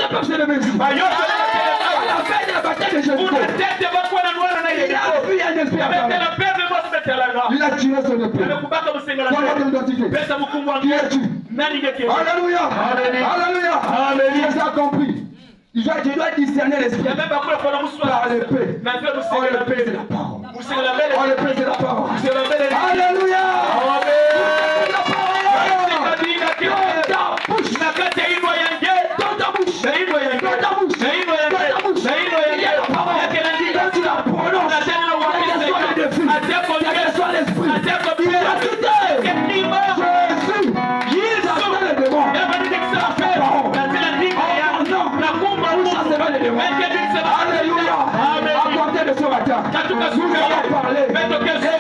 Votre peuple s'est levé ici. À la fin de la bataille de Jéricho, il a vu un esprit apparaître. Il a tiré son épée. Voilà ton identité. Qui es-tu? Alléluia. Alléluia. Alléluia. Il a compris. Je dois discerner l'esprit par l'épée. Oh, l'épée, c'est la parole. Oh, l'épée, c'est la parole. Alléluia. La parole. Dans ta bouche. Dans ta bouche. Il y a la parole. Quand tu la prononces, quel que soit l'esprit, il va quitter. Jésus, il a fait le démon. Alléluia. À compter de ce matin, nous allons parler et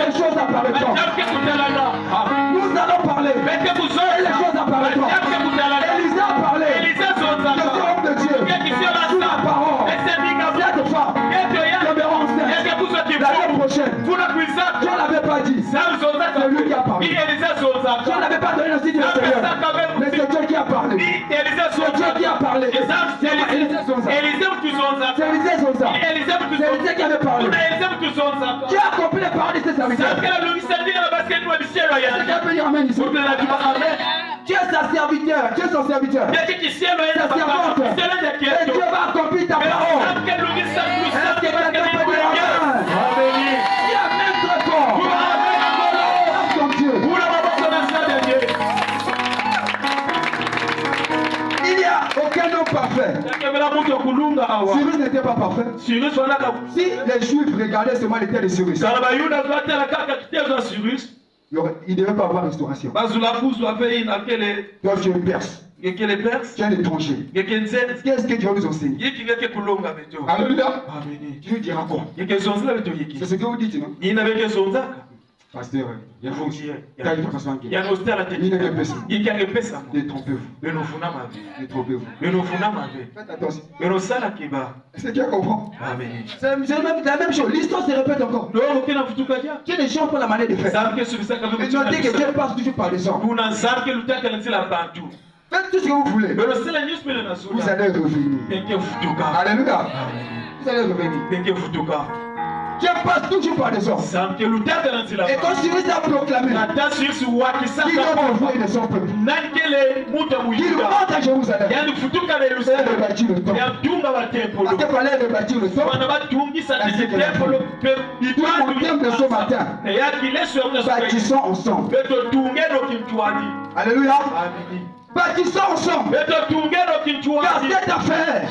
les choses apparaîtront. Nous allons parler et les choses apparaîtront. Élisée a parlé de ce homme de Dieu sous la parole. Cette femme demeurera enceinte l'année prochaine. Dieu ne l'avait pas dit. C'est lui qui a parlé. Dieu n'avait pas donné le signe extérieur. Mais c'est Dieu qui a parlé. C'est Dieu qui a parlé. C'est Élisée qui avait parlé. Dieu a accompli les paroles de ses serviteurs. Quelqu'un peut dire amen ici. Dieu est sa serviteur. Dieu est son serviteur. Sa servante. Et Dieu va accomplir ta parole. Est-ce que quelqu'un peut dire amen? Dieu est même très fort. Comme Dieu. Il n'y a aucun homme parfait. Cyrus n'était pas parfait. Si les Juifs regardaient seulement les terres de Cyrus, il ne devait pas avoir restauration. Toi, tu es perse. Tu es un étranger. Qu'est-ce que Dieu nous enseigne? Alléluia. Tu nous diras quoi? C'est ce que vous dites, non? Pasteur, il y a une fonction. Il y a une façon qui est. Détrompez-vous. Détrompez-vous. Faites attention. C'est qui comprend? C'est la même chose. L'histoire se répète encore. Dieu ne change pas la manière de faire. Et notez que Dieu passe toujours par les gens. Faites tout ce que vous voulez. Vous allez revenir. Alléluia. Vous allez revenir. Dieu passe toujours par des hommes. Et quand Cyrus a proclamé qu'il va envoyer de son peuple, qu'il rentre à Jérusalem, il fallait rebâtir le temple. Parce qu'il fallait rebâtir le temple. Il doit monter de ce matin. Bâtissons ensemble. Alléluia. Bâtissons ensemble. Car cette affaire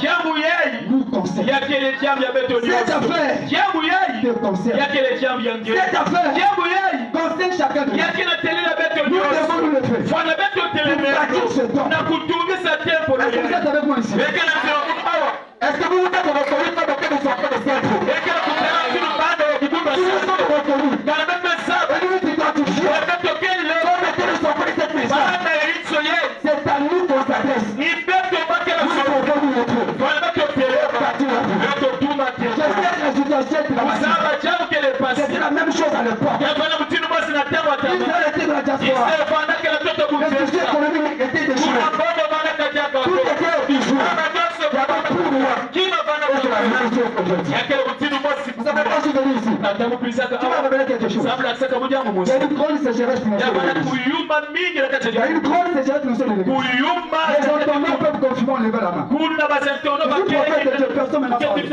nous concerne. Cette affaire te concerne. Cette affaire concerne chacun de nous. Nous devons nous le faire. Pour bâtir ce temple. Est-ce que vous êtes avec moi ici? Est-ce que vous êtes reconnus comme aucun de sortes de cercle? Si nous sommes reconnus, et nous nous identifions comme aucun de sortes de cette maison, c'est à nous qu'on s'adresse. Nous pouvons nous retrouver. J'espère que la situation est la c'est la même chose à l'époque. Israël était dans la diaspora. Le souci économique était déchiré. Tout était au bijou. Il y avait plus de loin. Et c'est la même chose aujourd'hui. Vous avez pas souvenu ici. Tu m'as révélé quelque chose. Il y a une grande sécheresse financière. Il y a une grande sécheresse financière de l'église. Les entendants peuvent confirmer lever la main. Je suis prophète de Dieu, personne ne m'a parlé.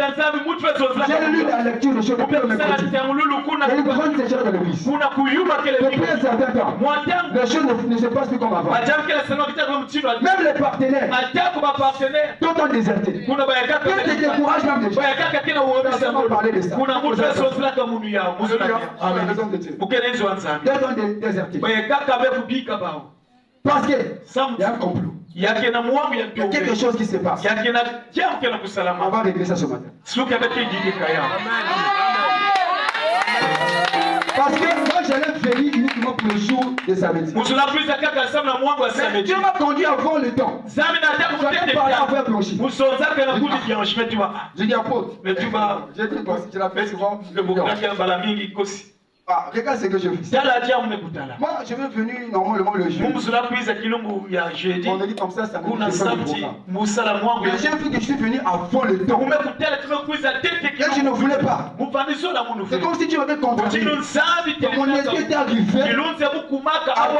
J'ai lu la lecture de choses depuis le mercredi. Il y a une grande sécheresse de l'église. Depuis un certain temps, les choses ne se passent plus comme avant. Même les partenaires, tout ont déserté. Tout te décourage même déjà. Personne n'a parlé de ça. Deux ont déserté. Parce qu'il y a un complot. Il y a quelque chose qui se passe. On va régler ça ce matin. Parce que moi j'allais venir uniquement pour le jour de samedi. Mais Dieu m'a conduit avant le temps. Je vais parler avant Blanchi. Je dis apôtre. Je l'ai fait souvent. Ah, regarde ce que je fais. Moi, je vais venir normalement le jeudi. On est dit comme ça me dit mais j'ai vu que je suis venu avant le temps. Et je ne voulais pas. C'est comme si tu m'avais contredit. Mon esprit était arrivé à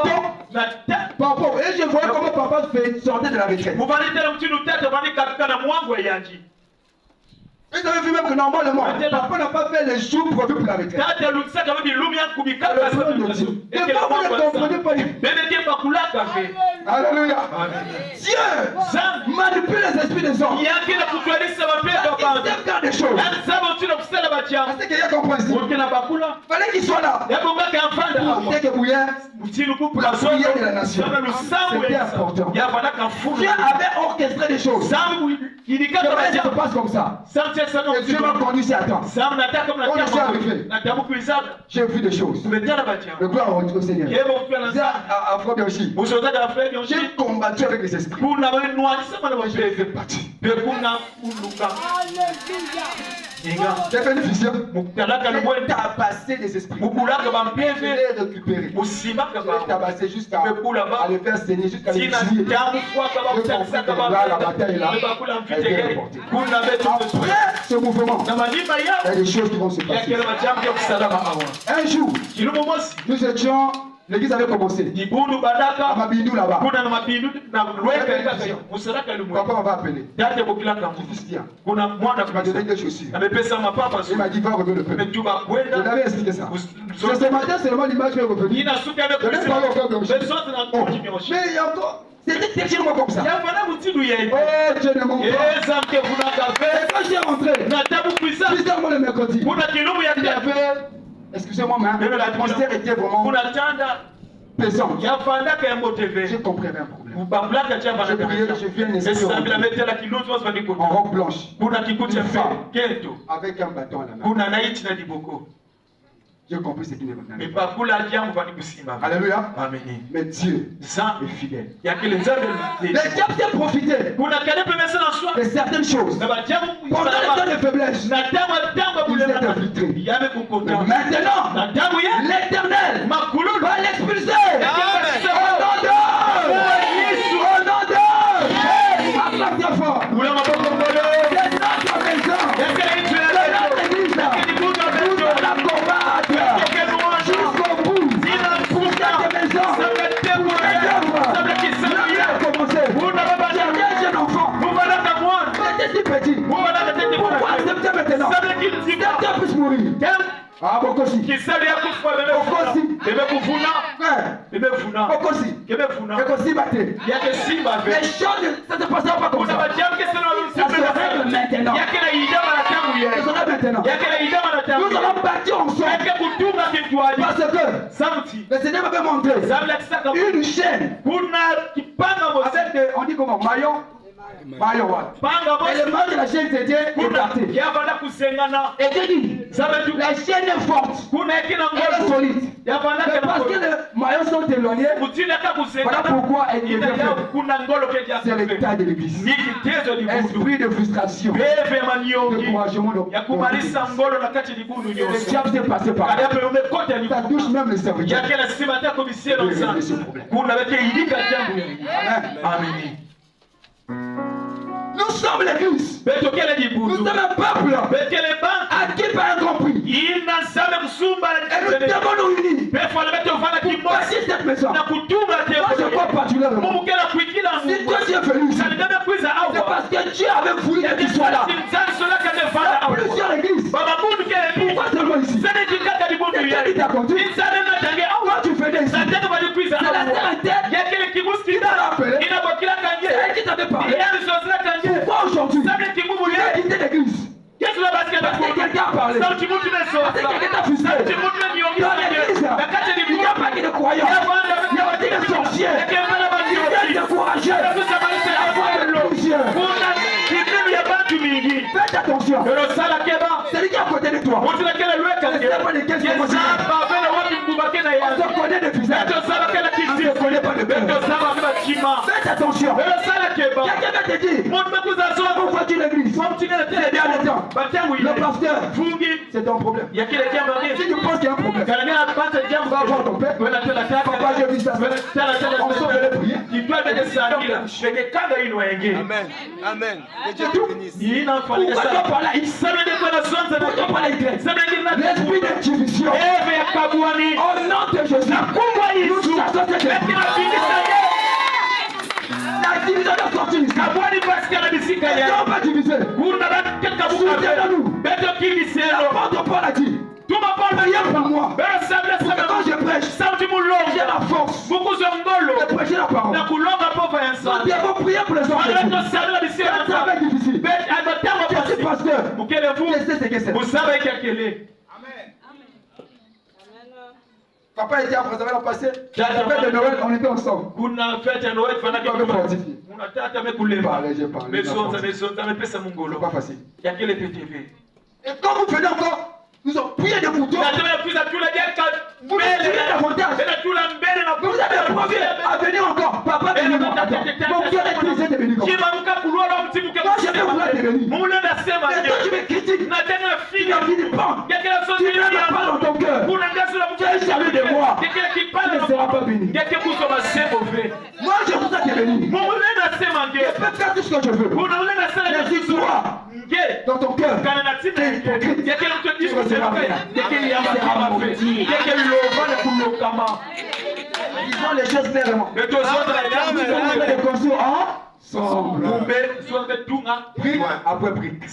temps. Papa, et je voyais comment papa sortait de la retraite. Vous avez vu même que normalement, papa n'a pas fait les jours prévus pour la retraite. Et vous ne comprenez pas. Alléluia. Dieu manipule les esprits des hommes. Il faire des choses. Est-ce qu'il y a compris ici? Il fallait qu'il soit là. Pour la prière de la nation. C'était important. Dieu avait orchestré des choses. Ça se passe comme ça. Et Dieu m'a conduit à temps. Quand je suis arrivé, j'ai vu des choses. Le gloire au Seigneur. À Frère Bianchi, j'ai combattu avec les esprits. J'ai fait partie. J'ai bénéficié. J'ai tabassé les esprits. Je l'ai récupéré. J'ai tabassé jusqu'à aller faire saigner, jusqu'à les tuer. J'ai compris que là, la bataille est là. Elle est remportée. Après ce mouvement, il y a des choses qui vont se passer. Un jour, nous étions, l'église avait commencé. À Mabindou là-bas. Papa m'avait appelé. Fils, tiens. Tu m'as donné des chaussures. Il m'a dit, va revenir le peuple. Je l'avais expliqué ça. Ce matin, c'est vraiment l'image qui est revenue. Je n'ai pas encore comme ça. Mais il y a encore. C'était tellement comme ça. Oh, Dieu ne m'en pas. Et quand j'ai rentré, bizarrement le mercredi, il y avait, excusez-moi, mais l'atmosphère était vraiment pesante. J'ai compris un problème. J'ai prié, j'ai vu un esprit en robe blanche, une femme avec un bâton à la main. J'ai compris ce qui n'est pas. Alléluia. Mais Dieu est fidèle. Les diables s'est profité de certaines choses. Pendant les temps de faiblesse, il s'est infiltré. Maintenant, l'Éternel va l'expulser. Au nom d'eux. Au nom d'eux. Acclame fort. C'est notre maison. Pourquoi accepter maintenant? Quelqu'un puisse mourir. Ah, Bokosi. Bokosi Bate. Les choses, ça ne se passera pas comme ça. Ça se règle maintenant. Ça sera maintenant. Nous allons bâtir ensemble. Parce que le Seigneur m'avait montré une chaîne. On dit comment? Maillon. Et le mal de la chaîne c'était écarté. Et Dieu dit, la chaîne est forte. Elle est solide. Mais parce que les maillons sont éloignés, voilà pourquoi elle devient faible. C'est l'état de l'église. Esprit de frustration, de découragement. Le diable s'est passé par là. Ça touche même les serviteurs. Amen. Nous sommes l'église. Nous sommes un peuple acquis par un grand prix. Et nous devons nous unir pour bâtir cette maison. Moi je crois particulièrement. Si Dieu est venu ici, c'est parce que Dieu avait voulu que tu sois là. Il y a plusieurs églises. Pourquoi seulement ici? C'est qui t'a conduit? Toi tu faisais ici. C'est la terre interne qui t'a appelé. C'est elle qui t'avait parlé. Pourquoi aujourd'hui? Tu as quitté l'église. Parce que quelqu'un a parlé. Parce que quelqu'un t'a frustré. Dans l'église, il n'y a pas que de croyants. Il y a aussi des sorciers. Ils viennent décourager. Faites attention. C'est lui qui est à côté de toi. On se connaît de visage. On ne se connaît pas de cœur. Faites attention. Quelqu'un va te dire, pourquoi tu l'église? C'est bien le temps. baptême, le pasteur, c'est ton problème. Si tu penses qu'il y a un problème, va voir ton père. Papa, j'ai vu ça. On sort de la prière. Amen. Amen. C'est tout. Pourquoi tu parles là? L'esprit de division. Au nom de Jésus. Nous chassons cette esprit. La division doit sortir ici. On va diviser. Soutiens-nous. L'apôtre Paul a dit. Priez pour moi. Quand je prêche, j'ai la force de prêcher la parole. Nous devons prier pour les hommes de Dieu. C'est un travail difficile. Je suis pasteur. Je sais ce que c'est. Papa était à présent, l'an passé. La fête de Noël, on était ensemble. J'ai parlé. C'est pas facile. Et quand vous venez encore, nous avons prié des moutons. Vous avez prié davantage. Vous avez promis à venir encore. Papa, venez-moi. Mon cœur est brisé de venir. Moi, je vais vouloir te venir. Mais toi, tu me critiques. Tu me dis pas. Tu n'as pas dans ton cœur. Tu es jaloux de moi. Tu ne seras pas béni. Moi, je voudrais te venir. Je peux faire tout ce que je veux. Mais si toi, dans ton cœur, tu es hypocrite. Tu ne seras pas béni. Disons les choses clairement. Nous allons les construire ensemble. Brique après brique.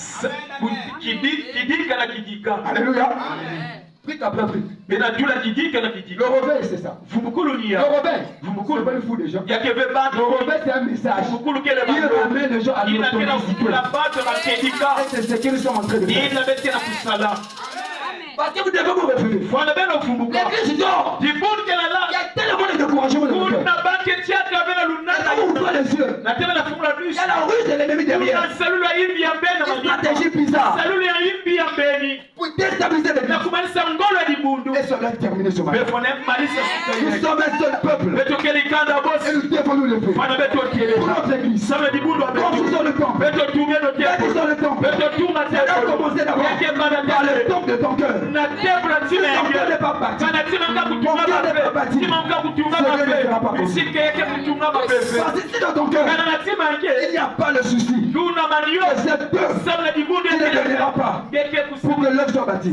Alléluia. Brique après brique. Le rebelle, c'est ça. Le rebelle, c'est pas le fou des gens. Le rebelle, c'est un message. Il ramène les gens à l'authenticité. Et c'est ce qu'ils sont en train de faire. Parce que vous devez vous référer. L'église dort. Il y a tellement de découragement de mon cœur. Et quand vous ouvrez les yeux, il y a la ruse de l'ennemi derrière. Une stratégie bizarre pour déstabiliser l'église. Et cela est terminé ce matin. Nous sommes un seul peuple. Et nous devons nous lever. Pour notre église. Construisons le temple. Bâtissons le temple. Et là, commencez d'abord par le temple de ton cœur. Si ton cœur n'est pas bâti, mon cœur n'est pas bâti, ce ne sera pas possible. Parce que si dans ton cœur, il n'y a pas le souci, et cette peur qui ne viendra pas pour que l'œuvre soit bâtie. Et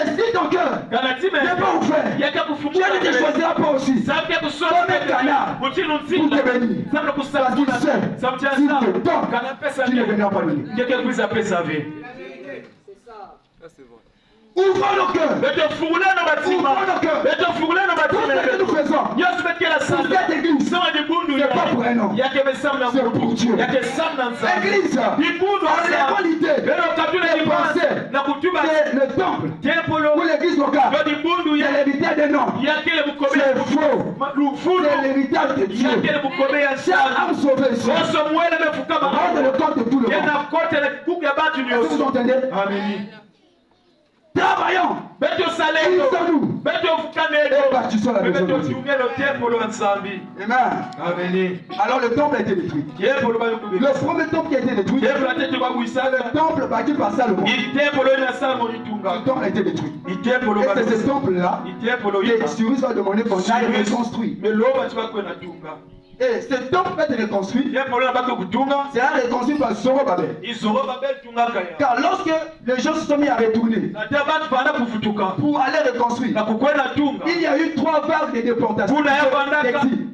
si ton cœur n'est pas ouvert, Dieu ne te choisira pas aussi comme un canard pour te bénir. Parce qu'il sait, s'il te donne, tu ne viendras pas bénir. Ouvrons nos cœurs. Ouvrons nos cœurs. Tout ce que nous faisons pour cette église, ce n'est pas pour un homme, c'est pour Dieu. L'église, en réalité, est pensée, c'est le temple ou l'église locale. C'est l'héritage des noms. C'est faux. C'est l'héritage de Dieu. Chaque âme sauvée ici, rendre le compte de tout le monde. Est-ce que vous entendez? Amen. Travaillons, unissons-nous et bâtissons la maison de Dieu. Amen. Alors le temple a été détruit. Le premier temple qui a été détruit, le temple bâti par Salomon. Le temple a été détruit. Et c'est ce temple-là que Cyrus va demander qu'on aille reconstruire. Et ce temple va être reconstruit. C'est reconstruit par Zorobabel. Car lorsque les gens se sont mis à retourner pour aller reconstruire, il y a eu 3 vagues de déportation. 3 vagues d'exil.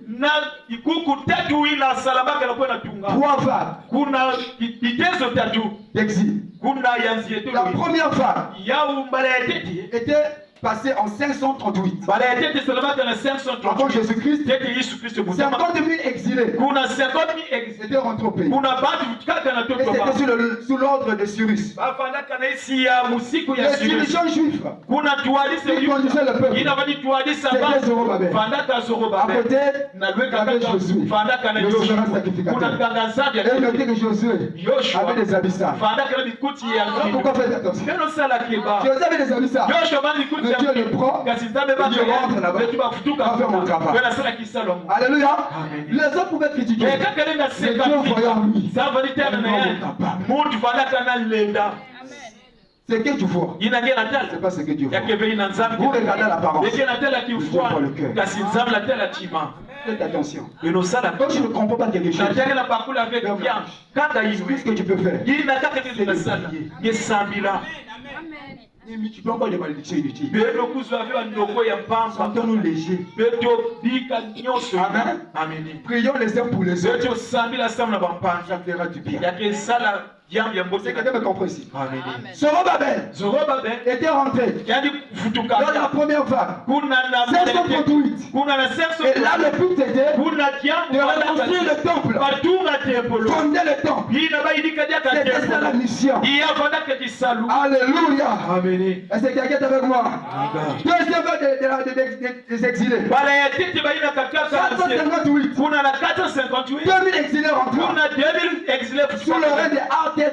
La première vague était passé en 538. Avant Jésus-Christ, 50 000 exilés étaient rentrés au pays. Et c'était sous l'ordre de Cyrus. Les dirigeants juifs qui conduisaient le peuple, c'était Zorobabel. À côté, il y avait Josué, le souverain sacrificateur. Et notez que Josué avait des habits sales. Pourquoi faites attention? Josué avait des habits sales. Dieu le prend, il rentre là-bas. Je vais faire mon travail. Alléluia. Les autres pouvaient critiquer. Mais Dieu voyant lui, c'est que tu vois. C'est pas ce que Dieu voit. Vous regardez l'apparence. Dieu voit le cœur. Faites attention. Quand tu ne comprends pas quelque chose, tout ce que tu peux faire, multiplions pas les malédictions inutiles. Sentons-nous légers. Amen. Prions les uns pour les autres. Ça fera du bien. C'est quelqu'un me comprend ici. Zorobabel était rentré dans la première vague. 538. Et là le but était de reconstruire le temple. Fonder le temple. C'était ça la mission. Alléluia. Est-ce que quelqu'un est avec moi? Deuxième vague des exilés. 458. 2000 exilés rentrés. Sous le règne de Artaxerxès.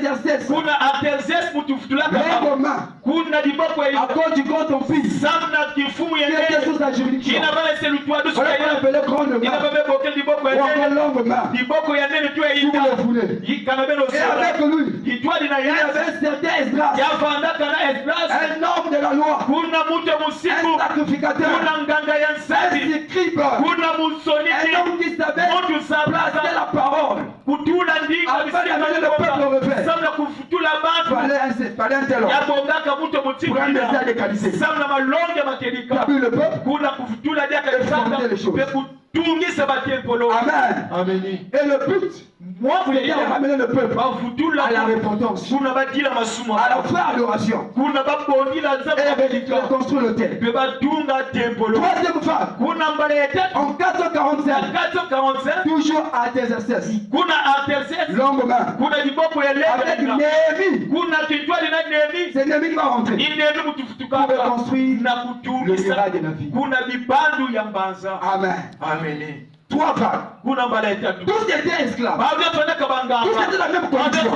À cause du grand ton fils. Qui était sous sa juridiction. On l'appelait grande main. Ou encore longue main. Sous le foulet. Et avec lui, il y avait un certain Esdras. Un homme de la loi. Un sacrificateur. Un scribe. Un homme qui savait placer la parole. Afin d'amener le peuple au réveil. Fallait un tel homme. Pour un message de qualité. Tu as vu le peuple? Et fonder les choses. Amen. Et le but, c'était de ramener le peuple à la repentance, à la vraie adoration, et de construire le temple. Troisième phase, en 445, toujours à Artaxerxès, longue main, avec Néhémie. C'est Néhémie qui va rentrer pour reconstruire le miracle de la vie. Amen. Trois vagues. Tous étaient esclaves. Tous étaient dans la même condition.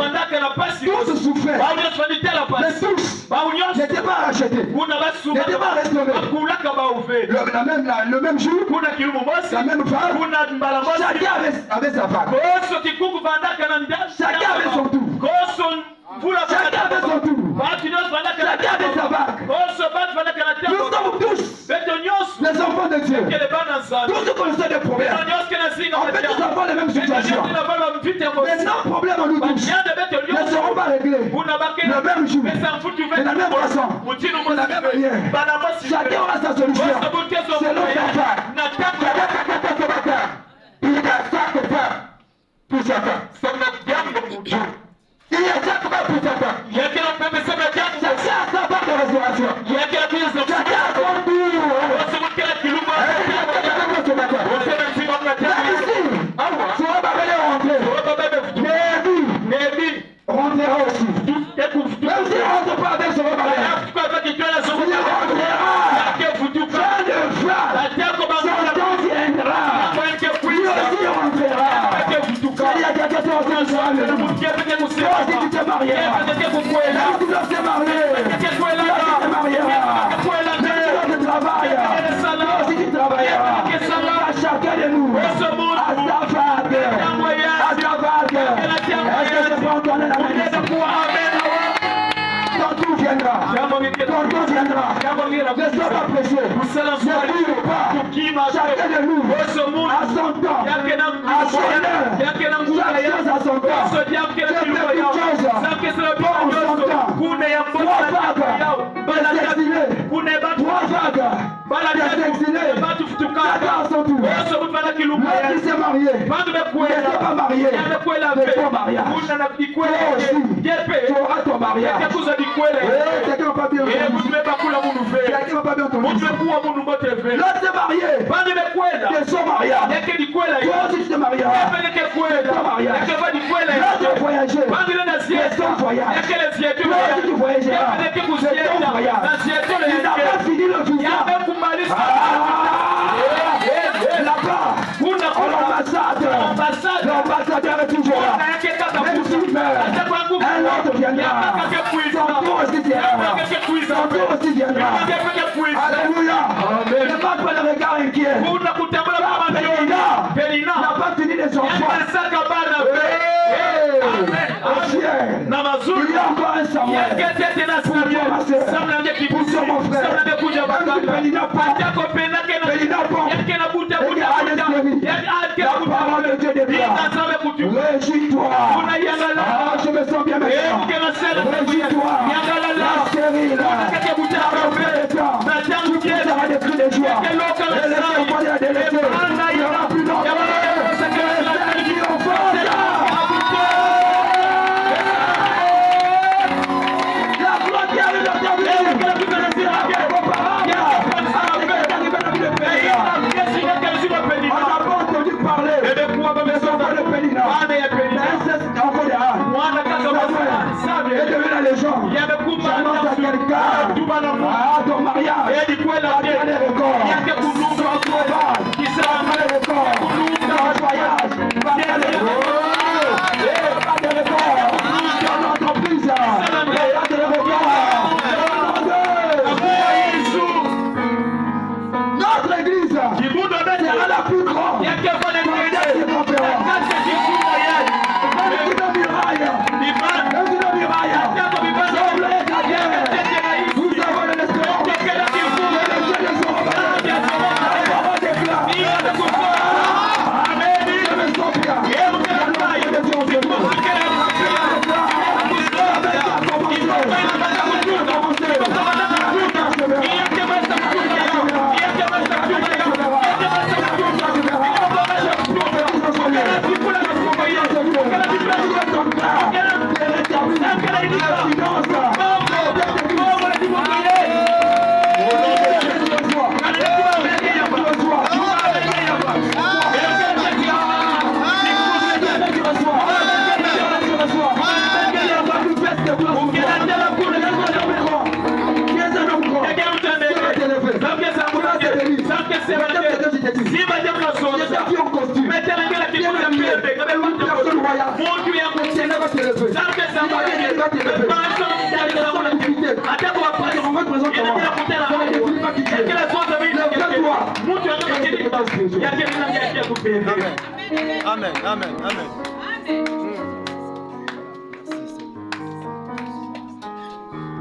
Tous souffraient. Mais tous n'étaient pas rachetés. N'étaient pas restaurés. Le même jour, la même vague. Chacun avait sa vague. Chacun avait son tour. Chacun avait son tour. Chacun avait sa vague. Nous sommes tous les enfants de Dieu. Tous nous connaissons des problèmes. En fait, nous avons les mêmes situations. Mais nos problèmes nous touchent. Ne seront pas réglés le même jour, de la même façon, de la même manière. Chacun aura sa solution. C'est notre affaire. Il y a chaque femme pour chacun. Il y a chaque femme pour chacun. Chacun a sa part de restauration. Chacun a son tour. Rentrera aussi. Même s'il ne rentre pas avec Zorobabel, il rentrera. Fin de phase. Son temps viendra. Lui aussi rentrera. Il y a quelqu'un qui sera le nom. Toi aussi tu te marieras. Là tu dois te marier. Là tu te marieras. Là tu travailles. Toi aussi tu travailleras. À chacun de nous. À sa vague. Est-ce que je peux entendre la main? Ton tour viendra. Ne sois pas pressé. Ne cours pas. Chacun de nous à son temps, à son heure. Chaque chose à son temps. Je fais une chose pour son temps. Trois vagues des exilés. Trois vagues des exilés. Chacun à son tour. L'autre qui s'est marié. Il n'était pas marié. Mais ton mariage. Toi aussi. Tu auras ton mariage. Quelqu'un n'a pas bien entendu. Quelqu'un n'a pas bien entendu. L'autre s'est marié. De son mariage. Toi aussi tu te marieras. Ton mariage. L'autre a voyagé. De son voyage. Toi aussi tu voyageras. De ton voyage. Il n'a pas fini le visa. Là-bas, l'ambassadeur est toujours là. Même s'il meurt, un autre viendra. Son tour aussi viendra. Alléluia. Ne pas le regard inquiet. Pélina n'a pas fini les enfants. Il y a encore un Samuel. Pour mon frère. Pélina part. La parole de Dieu déclare. Réjouis-toi. Je me sens bien maintenant. Réjouis-toi. La stérile. La représentant. Tout qui sera des cris de joie. Et les enfants de la délaissée. Il n'y aura plus d'enfants. Ton mariage, qui sera le record, ton voyage, ton entreprise, notre église sera la plus grande. Amen, amen, amen.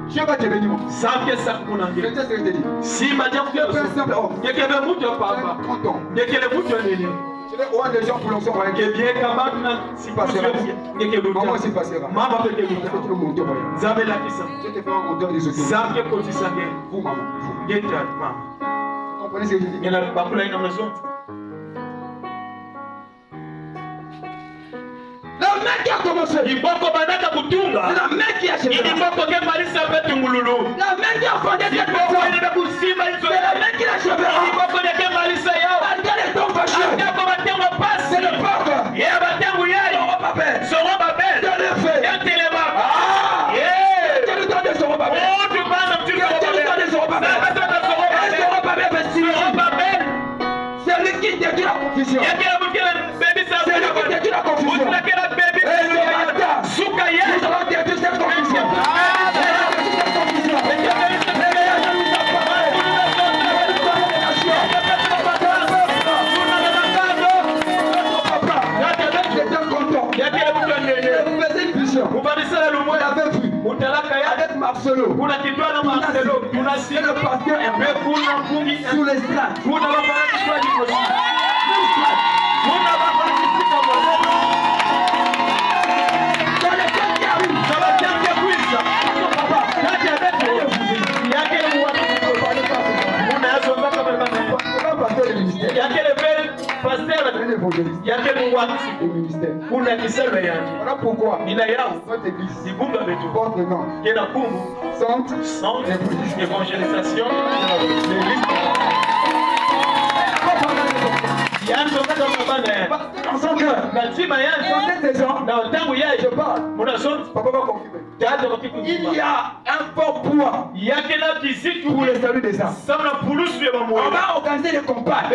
Dieu va te bénir. Si madame tu on a des gens pour l'ensemble. Si passera. Maman s'y passera. Maman peut te monter. Vous avez la puissance. Je te fais un monteur des autres. Vous, maman. Vous comprenez ce que je dis? La main qui a commencé. C'est la main qui a acheté. La main qui a fondé cette maison. C'est la main qui l'a achevé. Malgré les temps fâcheux. C'est le peuple. Zorobabel. C'est le fait. C'est le temps de Zorobabel. C'est le temps de Zorobabel. Et Zorobabel va signer. C'est lui qui détruit la confusion. C'est lui qui détruit la confusion. Et ce matin, nous allons détruire cette confusion. Avec Marcelo, le pasteur est sous les strates. Voilà pourquoi notre église porte le nom Centre d'évangélisation de l'église. Dans son cœur, des gens, je parle. Papa va confirmer. Il y a un fort poids pour le salut des âmes. On va organiser des campagnes.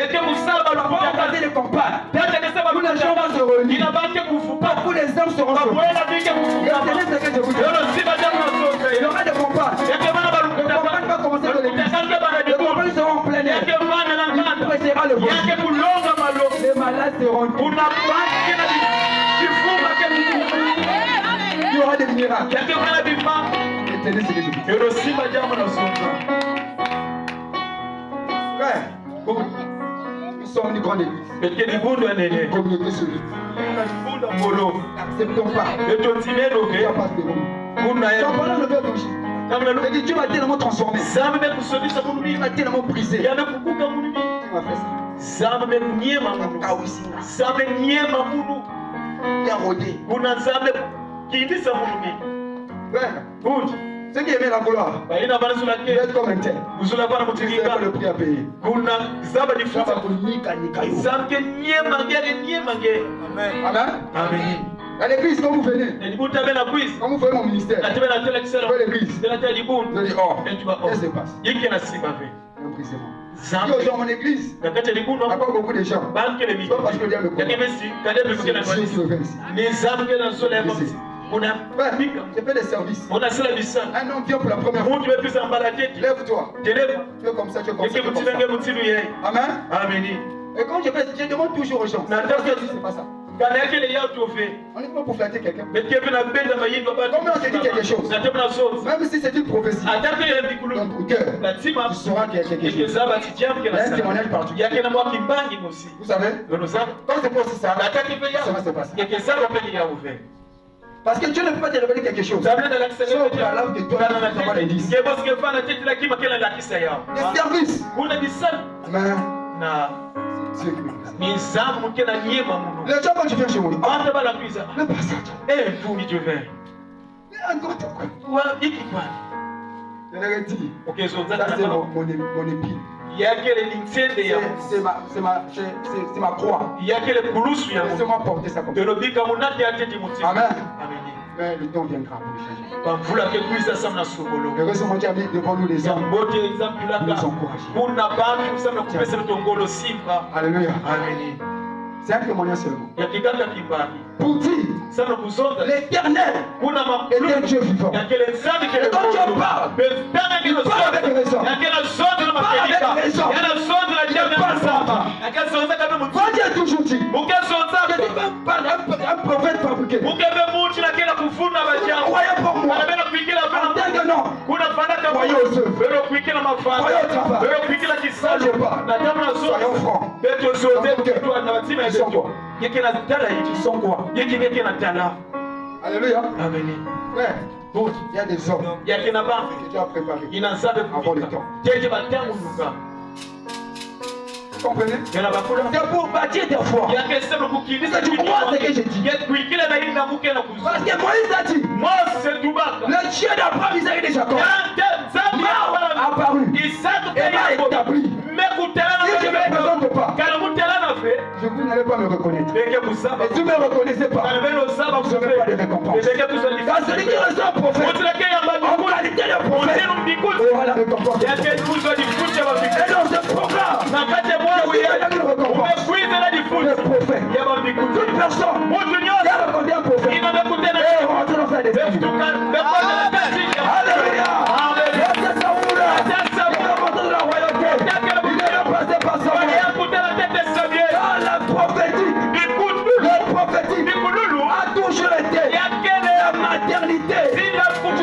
Où les gens vont se réunir. Où les hommes seront sauvés. Retenez ce que je vous dis. Il y aura des campagnes. Les campagnes vont commencer dans l'église. Les campagnes miracle. yakebona bima Éternel, c'est que je prie. erosimba jambo na sonza Frère, nous sommes une grande église. peke libundo enene Une communauté solide. libundo polo N'acceptons pas. etotinenoke Il n'y a pas de démon. kuna Tu as parlé de l'œuvre bougie. J'ai dit, Dieu m'a tellement transformé. zambe mekusomisa mulumi Il m'a tellement brisé. yame kukuka mulumi Tu m'as fait ça. zambe mekunyema munu Kawisinga. zambe nyema munu Il a rodé. kuna zambe kindisa mulumi Frère, buti ceux qui aimaient la gloire, baina bana il sulake va être comme un tel. uzula bana Tu sais mutilika pas le prix à payer. kuna zaba Tu vas difuza pas nika nika yo. zambe nyema ngere Amen. Amen. amen À l'église, quand vous venez, ndibuta bena quiz quand vous voyez mon ministère, na tebe na tele kisela vous voyez l'église, tele tele vous dibuta allez dire, oh, et tu vas oh qu'est-ce qui se passe? yiki na simba ve Un brisement. zambe Yo, dans mon église, na kati il n'y a dibuta pas beaucoup de gens. banke le mi C'est pas parce que le diable me connaît. yakemesi kadebe C'est kena Dieu qui le fait ici. ni zambe na sola Ici. kuna Frère, bika j'ai fait des services. ona sala bisa Un homme vient pour la première fois. muntu bepisa mbala tete Lève-toi. teleba Tu es comme ça, tu es comme ça. yeke Tu es comme mutilenge ça. mutilu ye Amen. ameni Et quand je demande toujours aux gens, Non, c'est pas ça. kana yake le ya tove On n'est pas pour flatter quelqu'un. bekebe na benda mayindo ba Combien on te dit quelque chose? na tebe na soza Même si c'est une prophétie, atake ya bikulu dans ton cœur, lazima tu sauras qu'il y a quelque chose. ekezaba tijamke Il y a na un sana témoignage partout. yake na mwaki mbangi mosi Vous savez, lonoza quand c'est pas aussi ça, atake pe ya ça va se passer. ekezaba pe ya ouvert Parce que Dieu ne peut pas te révéler quelque chose. zambe na lakisa Sauf à l'âme que toi, tu vas les dire. ke boske fana tete la kima kela lakisa ya Des services. kuna disana Mais na c'est Dieu qui me dit. ni zamu kena nyema muno Les gens, quand tu viens chez moi, ande bala kuiza le passage. mvumi jove Encore quoi. wa iki kwa Je leur ai dit, okezonza ça c'est na mon épine. yakele ni ntende ya C'est ma croix. yakele kulusu ya muno Laissez-moi porter ça comme ça. tolobika munati ateti mutima Amen. ameni Mais le temps viendra pour le changer. bamvula ke kuiza sam na sokolo Heureusement, Dieu a mis devant nous les hommes. mbote exampulaka Nous encourager. kuna bantu samna kupesa vitongolo simba Alléluia. ameni C'est un témoignage seulement. yakikaka kimbaki Pour dire, samna kuzonda l'éternel kuna est un makulu Dieu vivant. yakele nzambi kele Et quand Dieu parle, parle avec raison. yakela zonda na makelika Parle avec raison. yana zonda na jambo ya Parle masamba pas. yakazonza kabe mutu Quand Dieu a toujours dit, mukazonza je dis même pas un prophète fabriqué. mukebe mutu na kela kufuna bajambo Croyez pour moi. anabela kuikila En bana tant que non, kuna fandaka Croyez aux œuvres. bero kuikila mafana Croyez au travail. bero kuikila kisalo Croyez pas. na jambo na Soyons zonda francs. beto zote Dans ton cœur. kuitwa na batima ya Ils sont beto quoi? yeke na tala Ils hiki sont quoi? yeke na tala Alléluia. ameni Frère, il y a des hommes yake na ba que Dieu a préparés. ina nzambe Avant le kufika temps. teje batangu luka Vous comprenez? yana bakula C'est pour bâtir des fois. yake sema kukimbiza Tu crois ce que j'ai dit? kuikila na ili na muke na kuzu Parce que Moïse a dit, Mose tubaka le Dieu d'Abraham, Isaac et Jacob m'a apparu et m'a établi. Si je ne me présente pas, je vous n'allez pas me reconnaître. Et si vous ne me reconnaissez pas, vous n'aurez pas de récompense. Car celui qui reçoit un prophète, en qualité de prophète, aura la récompense. Et dans ce programme, je vous donne une récompense. Le prophète, toute personne qui a rencontré un prophète, et rentre dans sa destinée. Alléluia. Lorsque Saoul est rentré dans la royauté, il est passé par sa mort. Dans la prophétie, le prophétique a toujours été la maternité du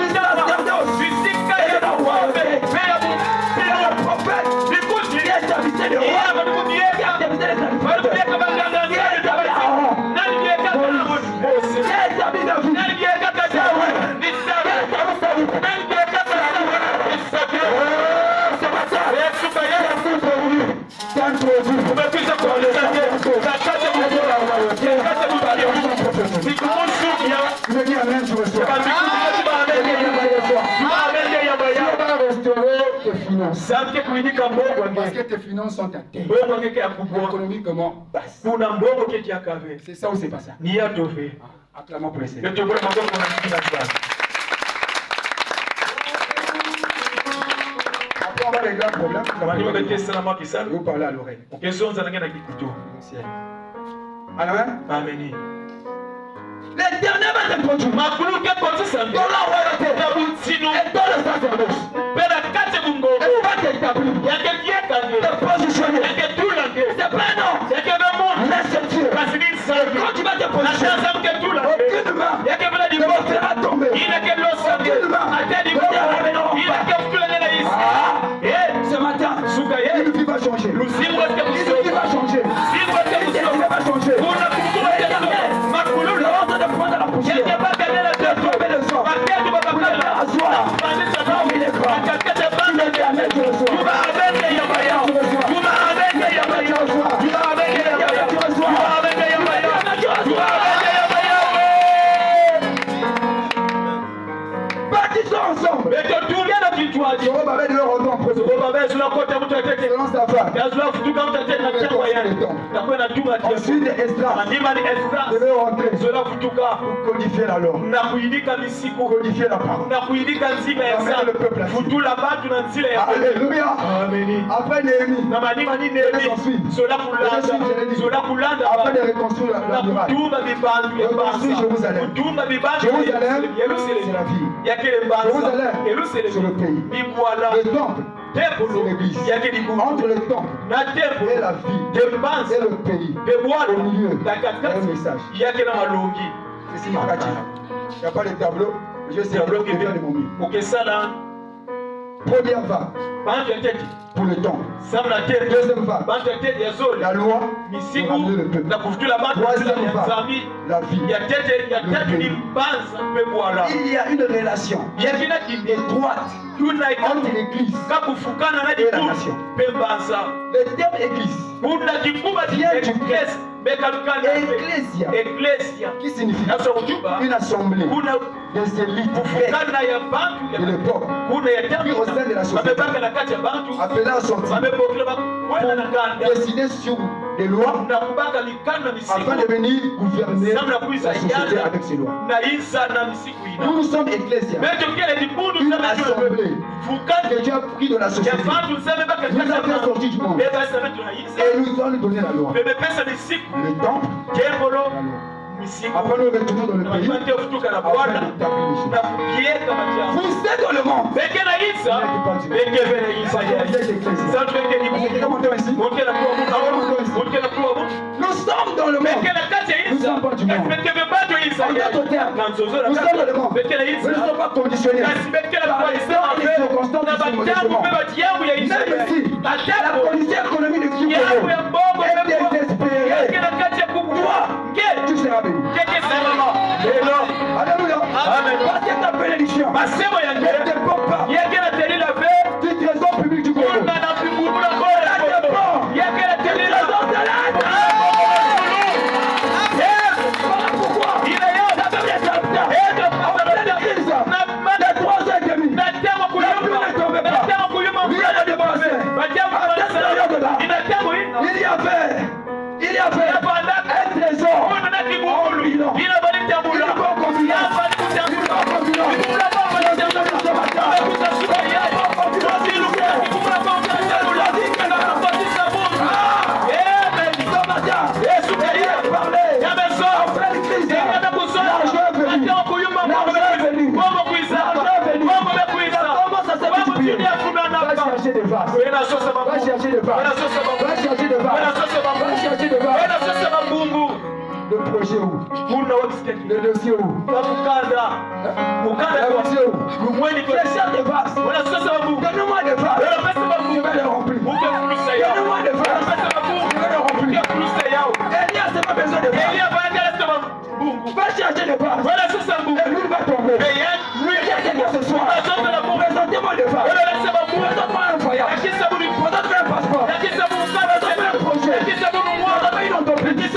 sacerdoce et de la royauté. C'est le prophète qui est habité de roi, qui est habité des sacrificateurs, qui est habité Aaron, qui est habité David, qui est habité Saoul. Parce que tes finances sont à terre. Économiquement basse. C'est ça ou c'est pas ça? Acclamons pour le Seigneur. Après on va régler un problème. Vous parlez à l'oreille. Amen. L'Éternel va te conduire dans la royauté et dans le sacerdoce. Et va t'établir, te positionner. C'est pas non, laisse Dieu. Quand tu vas te positionner, aucune main ne va faire tomber. Ensuite, Esdras devait rentrer pour codifier la loi, codifier la parole. Le peuple Alléluia. Après Néhémie, après de reconstruire la muraille, reconstruire Jérusalem. Jérusalem, c'est la ville. Jérusalem, c'est le pays. Le temple, c'est l'église. Entre le temple et la ville et le pays, au milieu, il y a un message. C'est significatif. Il n'y a pas de tableau. Je sais le bloc qui vient de mon mieux. Première vague pour le temple. Deuxième vague, la loi pour ramener le peuple. Troisième vague, la vie. Il y a une relation étroite entre l'église et la nation. Le terme église vient du grec Ecclesia, qui signifie une assemblée des élites de l'époque, qui au sein de la société, appelée à sortir pour décider sur des lois afin de venir gouverner la société avec ces lois. Nous sommes Ecclesia, une assemblée que Dieu a pris de la société, nous a fait sortir du monde et nous allons nous donner la loi. Le temple, la loi. Après nous retournons dans le pays, afin d'établir les choses. Vous êtes dans le monde. Nous sommes dans le monde. Nous ne sommes pas du monde. En d'autres termes, nous sommes dans le monde. Nous ne sommes pas conditionnés par les circonstances de ce monde. Même si la condition économique de Kikomo est désespérée, toi, tu seras béni. Alléluia. Parce que ta bénédiction ne dépend pas du trésor public du Congo. Elle dépend du trésor de l'âme. Pourquoi? La Bible est certain. En pleine crise, les 3h30, la pluie ne tombait pas. Rien ne dépassait. À cette période-là, il y avait un trésor en bilan. Va chercher des vases. Le projet où? Le dossier où? Le dossier où? Je cherche des vases. Donne-moi des vases. Je vais les remplir. Donne-moi des vases. Je vais les remplir. Elias n'a pas besoin de vases. Va chercher des vases. Et lui va tomber. Lui, il y a quelqu'un ce soir. Présentez-moi des vases. Présente-moi un voyage. Présente-moi un passeport. Présente-moi un projet. Présente-moi une entreprise.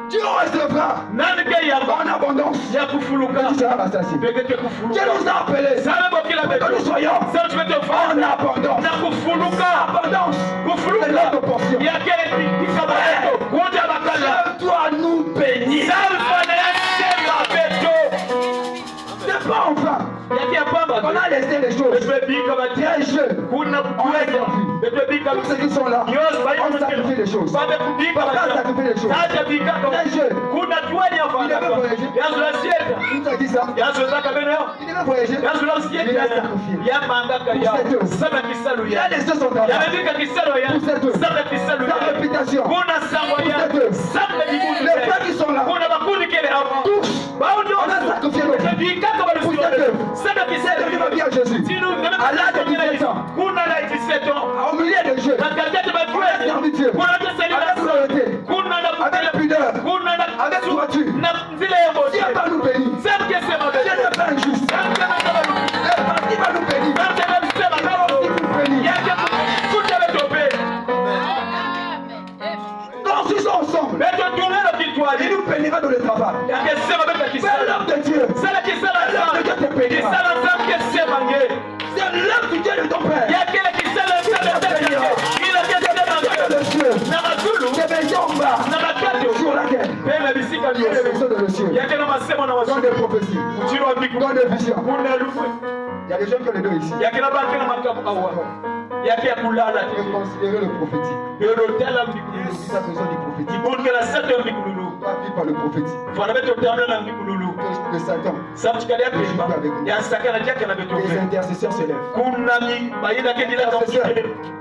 Tu recevras en abondance. Tu seras rassasié. Dieu nous a appelés que nous soyons en abondance. Abondance, c'est notre portion. Dieu doit nous bénir. C'est pas enfin. On a laissé les choses très jeunes. On a servi. Tous ceux qui sont là, on sacrifie les choses. Papa a sacrifié les choses. Très jeune. Il devait voyager. Qui t'a dit ça? Il devait voyager. Il a sacrifié. Il a laissé son talent pour cette œuvre. Sa réputation pour cette œuvre. Les frères qui sont là, tous, on a sacrifié pour cette œuvre. C'est devenu ma vie à Jésus. À l'âge de 17 ans, au milieu des jeux, on a servi Dieu avec loyauté, avec pudeur, avec droiture. Dieu va nous bénir. Dieu n'est pas injuste. Le parti va nous bénir. Il va aussi nous bénir. Construisons ensemble. Il nous bénira dans le travail. Fais l'œuvre de Dieu. Fais l'œuvre de Dieu te bénira. inconscient. Il y a des gens qui ont les deux ici. Il y a qui a considéré le prophétique. Il a besoin du prophétique. Il doit vivre par le prophétique. Le Satan. Les intercesseurs se lèvent.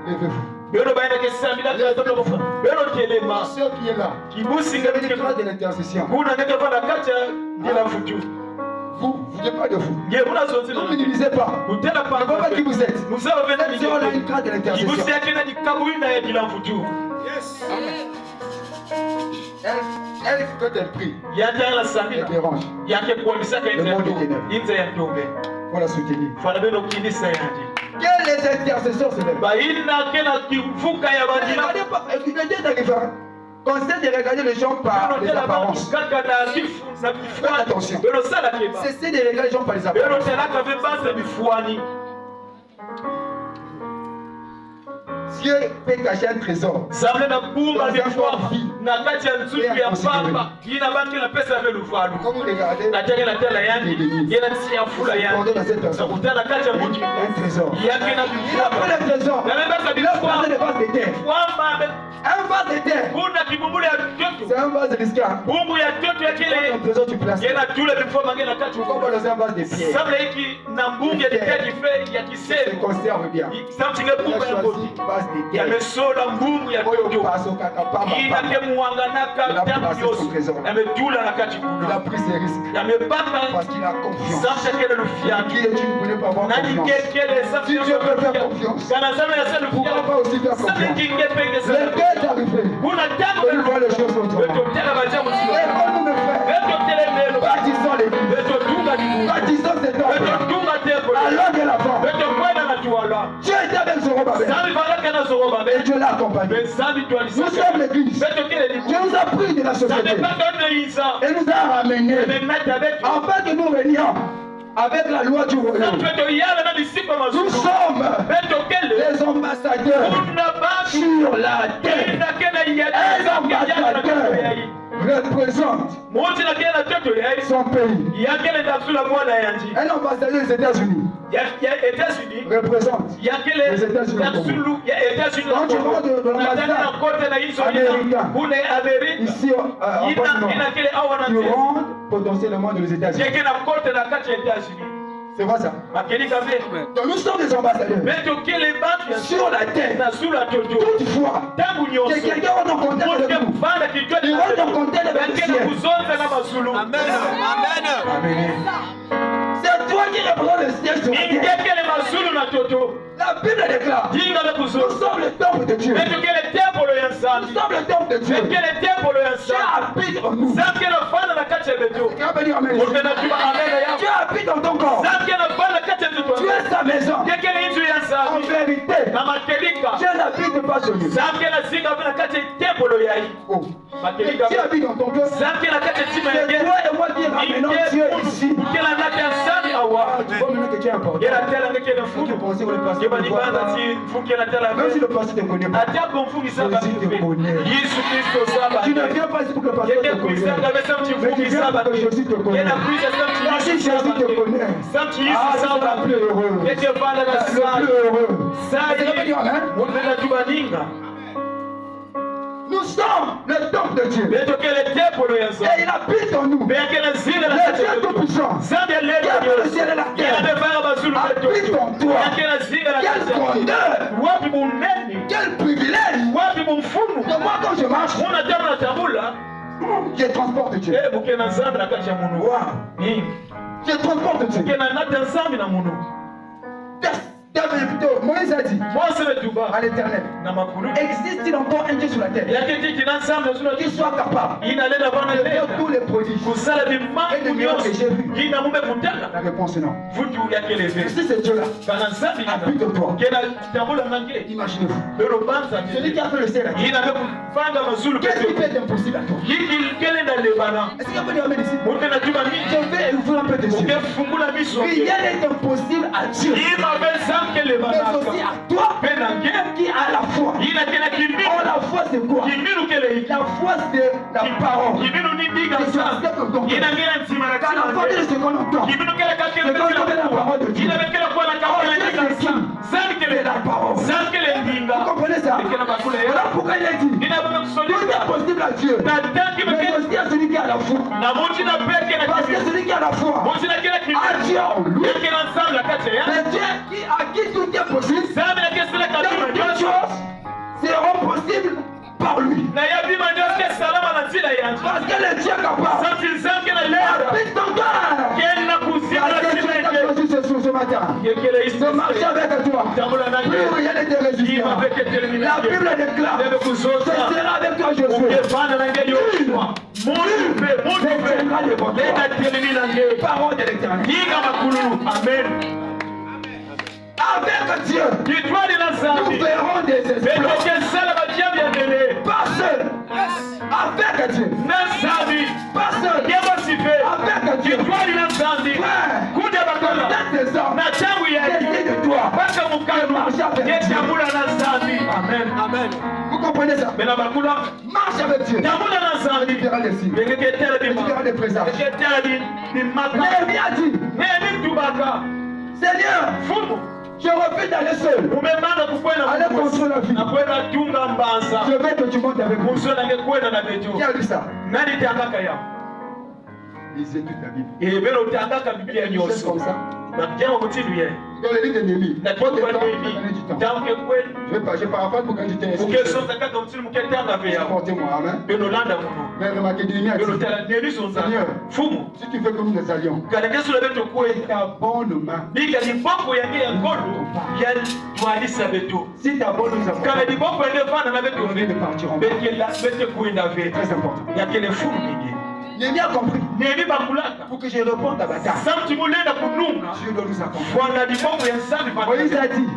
Levez-vous. Ceux qui est là, c'est le de l'intercession. Vous n'êtes pas de vous. Ne vous minimisez pas. Ne voyez pas qui vous êtes. Même si on a une crainte de l'intercession. Elle, quand elle prie, elle dérange. Le monde est ténèbres. Pour la soutenir. Quels les intercesseurs se lèvent? Conseil de regarder les gens par les apparences. Faites attention. Cessez de regarder les gens par les apparences. Dieu peut cacher un trésor. Quand vous regardez, un trésor. Il a pris le trésor. Il a posé des vases de terre. Un vase de terre. C'est un vase de risquant. Un trésor tu places. Pourquoi dans un vase de pierre? Se conserve bien. Il a choisi vase de terre. Il a placé son trésor. Il a pris ses risques. Parce qu'il a confiance. Qui est-tu ne voulais pas avoir confiance? Si Dieu peut faire confiance, pourquoi pas aussi faire confiance? Le Père est arrivé. Et nous voyons les choses autrement. Et comme nous me frères, bâtissons l'église. Bâtissons cet homme. Alors de l'avant. Dieu était avec Zorobabel. Et Dieu l'a accompagné. Nous sommes l'église. Dieu nous a pris de la société. Et nous a ramenés. Afin que nous régnions avec la loi du royaume. Nous sommes les ambassadeurs sur la terre. Un ambassadeur représente son pays. Un ambassadeur des États-Unis représente les États-Unis. Quand tu rentres de l'ambassade américaine, ici en Bosnie, tu rentres potentiellement des États-Unis. C'est vrai ça. Donc nous sommes des ambassadeurs sur la terre. Toutefois, que quelqu'un rentre en contact avec nous, il rentre en contact avec le ciel. Amen. Amen. C'est toi qui représente le ciel sur la terre. La Bible déclare, nous sommes le temple de Dieu. Nous sommes le temple de Dieu. Dieu habite en nous. Dieu habite dans ton corps. Tu es sa maison. En vérité, Dieu n'habite pas sur nous. Oh. Dieu habite dans ton cœur. C'est toi et moi qui ramenons Dieu ici. Tu vois maintenant que tu es important. Tu pensais qu'on est passé pour toi. Même si le pasteur ne te connaît pas, Jésus te connaît. Tu ne viens pas ici pour que le pasteur te connaisse. Mais tu viens pour que Jésus te connaisse. Parce que Jésus te connaît. Ah, c'est la plus heureuse. Le plus heureux. C'est le plus heureux. Nous sommes le temple de Dieu. Et il habite en nous. Le Dieu tout-puissant. Qui a fait le ciel et la terre. Habite en toi. Quelle grandeur. Quel privilège. Que moi quand je marche, je transporte Dieu. Wow. Je transporte Dieu. Moïse a dit à l'Éternel, existe-t-il encore un Dieu sur la terre qui soit capable de faire tous les prodiges et de miracles que j'ai vus? La réponse est non. Si ce Dieu-là habite en toi, imaginez-vous, celui qui a fait le ciel, qu'est-ce qui peut être impossible à toi? Est-ce qu'il y a un peu de ramène ici? Je vais ouvrir un peu de yeux. Rien n'est impossible à Dieu. Mais aussi à toi qui a la foi. Or la foi c'est quoi? La foi c'est la parole. C'est ça qu'on comprend. Quand la foi est ce qu'on entend. C'est qu'on entend la parole de Dieu. C'est la parole. Vous comprenez ça? Voilà pourquoi il a dit tout est possible à Dieu, mais aussi à celui qui a la foi. Parce que celui qui a la foi a Dieu en lui. Mais Dieu à qui tout est possible, toutes choses seront possibles par lui. Parce que le Dieu est capable. Applique ton cœur. Ce matin, de marcher avec toi. Plus rien ne te résistera. La Bible déclare, ce sera avec toi Josué. Parole de l'Éternel. Amen. Avec Dieu, nous verrons des exploits. Pas seul. Avec Dieu. Pas seul. Avec Dieu. Frère, contacte tes hommes. Décide de toi. Marche avec Dieu. Amen. Vous comprenez ça? Marche avec Dieu. Tu verras les signes. Tu verras les présages. Néhémie a dit, Seigneur, je refuse d'aller seul. Allez construire la ville. Je veux que tu montes avec moi. Qui a dit ça? Lisez toute la Bible. C'est comme ça. Dans les livres de Néhémie, je paraphrase pour que je t'ai expliqué. Supportez-moi, amen. Mais remarquez, Néhémie a dit, Seigneur, si tu veux que nous nous allions, ta bonne main. Si ta bonne nous avons, nous ne partirons pas. Très important. Néhémie a compris. Pour que je réponde à ta bataille, Dieu doit nous accompagner. Moïse a dit,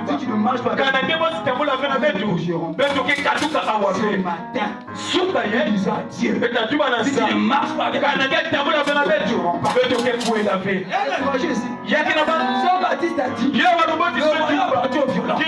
si tu ne marches pas avec moi, nous ne bougerons pas. Ce matin, il disait à Dieu, si tu ne marches pas avec moi, nous ne bougerons pas. Jean-Baptiste a dit, le royaume appartient aux violents.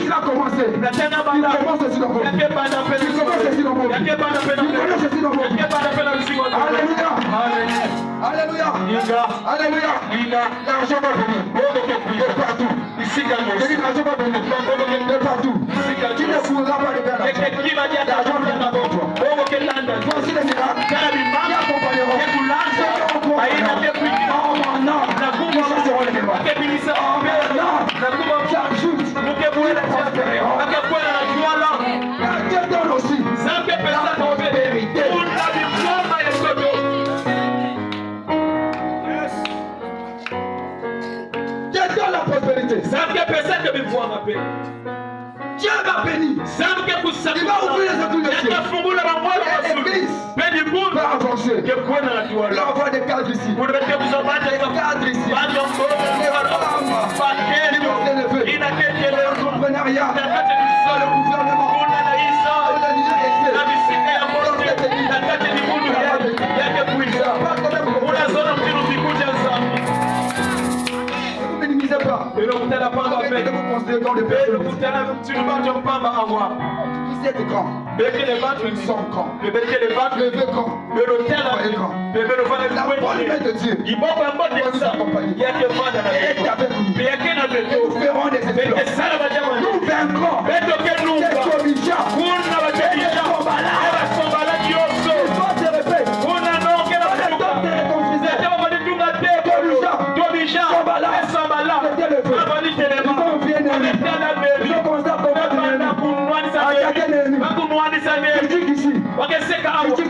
Il a commencé. Il commence aussi dans votre vie. Alléluia. Alléluia. Alléluia. L'argent va venir. De partout. Ici, l'argent va venir. De partout. Tu ne pourras pas le faire. L'argent viendra dans toi. Voici les miracles qui accompagneront ceux qui ont croire. Oh non. Ici seront les miracles. Oh non. Chaque jour. Dieu donne aussi la prospérité. Dieu donne la prospérité. Dieu va bénir. Il va ouvrir les autres cieux. Et l'église va avancer. Il va avoir des cadres ici. Des cadres ici. Des femmes qui vont s'élever. L'entrepreneuriat. Le gouvernement. Ne vous minimisez pas. Ne vous considérez comme des personnes. Qui c'est grand? Son camp. Le vieux camp. Le grand. La bonne main de Dieu va nous accompagner. Et avec nous. Nous ferons des exploits. Nous vaincrons.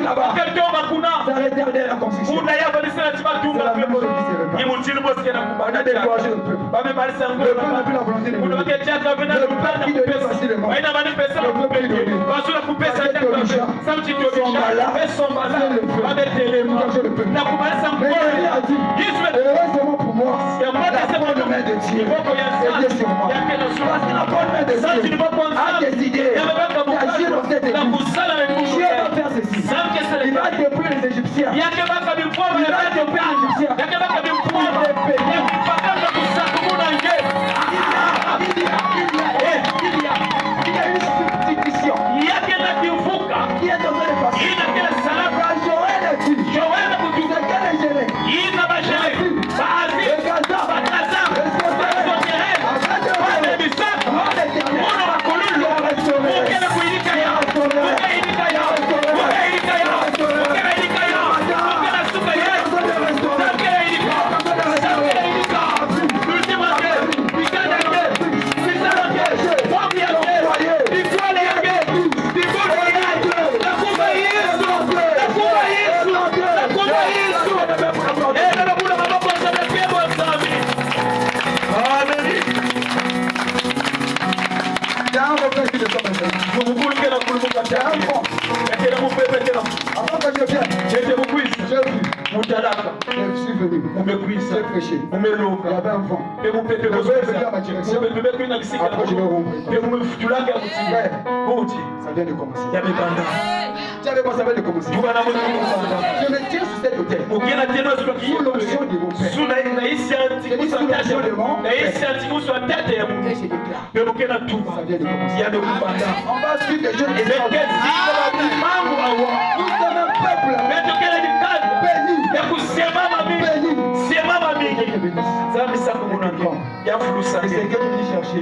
là-bas. Ça a retardé la construction. On a découragé le peuple. Le peuple n'a plus la volonté de le peuple qui devait facilement. Le peuple est donné. Sont malades, le peuple. Mais il a dit, heureusement pour moi, la bonne main de Dieu est sur moi. Parce que la bonne main de Dieu a décidé d'agir dans cette église. Dieu va faire ceci. Il va détruire les Égyptiens. Il va détruire les Égyptiens. Il y a une substitution qui est en train de passer. Joël a dit, c'est quel est gelé? Avant que je vienne, je suis venu, j'ai prêché, il y avait un vent, le vent est venu à ma direction, après je l'ai rompu. Ça vient de commencer. Tu avais commencé de commencer. Je me tiens sur cette hôtel, sous l'onction de mon père. Ça vient de commencer. On va suivre les jeunes et les hommes. Nous sommes un peuple béni. Et c'est que tu viens chercher.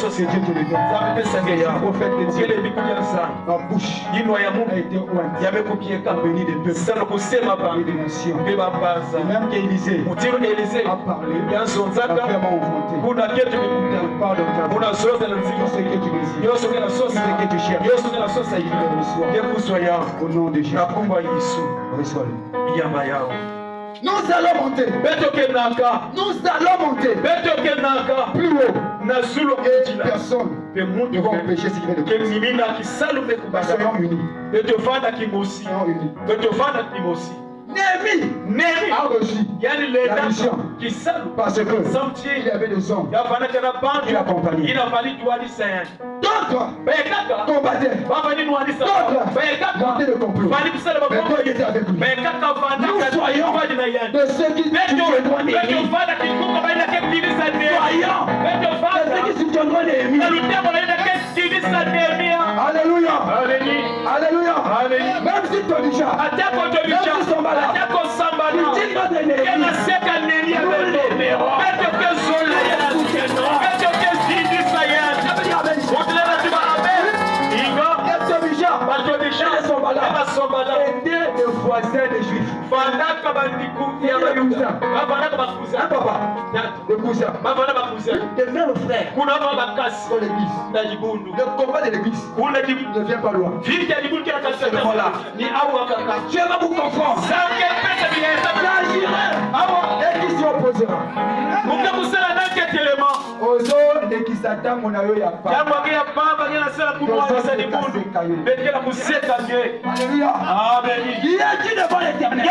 C'est Dieu qui le donne. Le prophète de Dieu. Ma bouche a été ointe. Béni des peuples. Et des nations. Et même qu'Élisée a parlé. La paix m'a enfanté. Je parle de ta voix. Tout ce que tu désires. Tout ce que tu cherches. Que vous soyez au nom de Jésus. Reçois-le. Nous allons monter. Nous allons monter. Plus haut. Et personne ne va empêcher ce qui vient de commencer. Nous serons unis. Néhémie a reçu la mission parce qu'il y avait des hommes qui l'accompagnaient. D'autres combattaient. D'autres montaient le complot. Mais toi, il était avec lui. Nous soyons de ceux qui soutiendront Néhémie. Soyons de ceux qui soutiendront Néhémie. Alléluia. Alléluia. Même si Tonisha, même si son malade, il dit notre Néhémie. Aider les voisins des Juifs. Un papa, le cousin, des frères au frère dans l'église. Le combat de l'église ne vient pas loin. Seulement là. Dieu va vous confondre. J'agirai et qui s'y opposera. Ozo nekisata monayo ya papa. Alléluia. Amen. Qui est-il devant l'Éternel?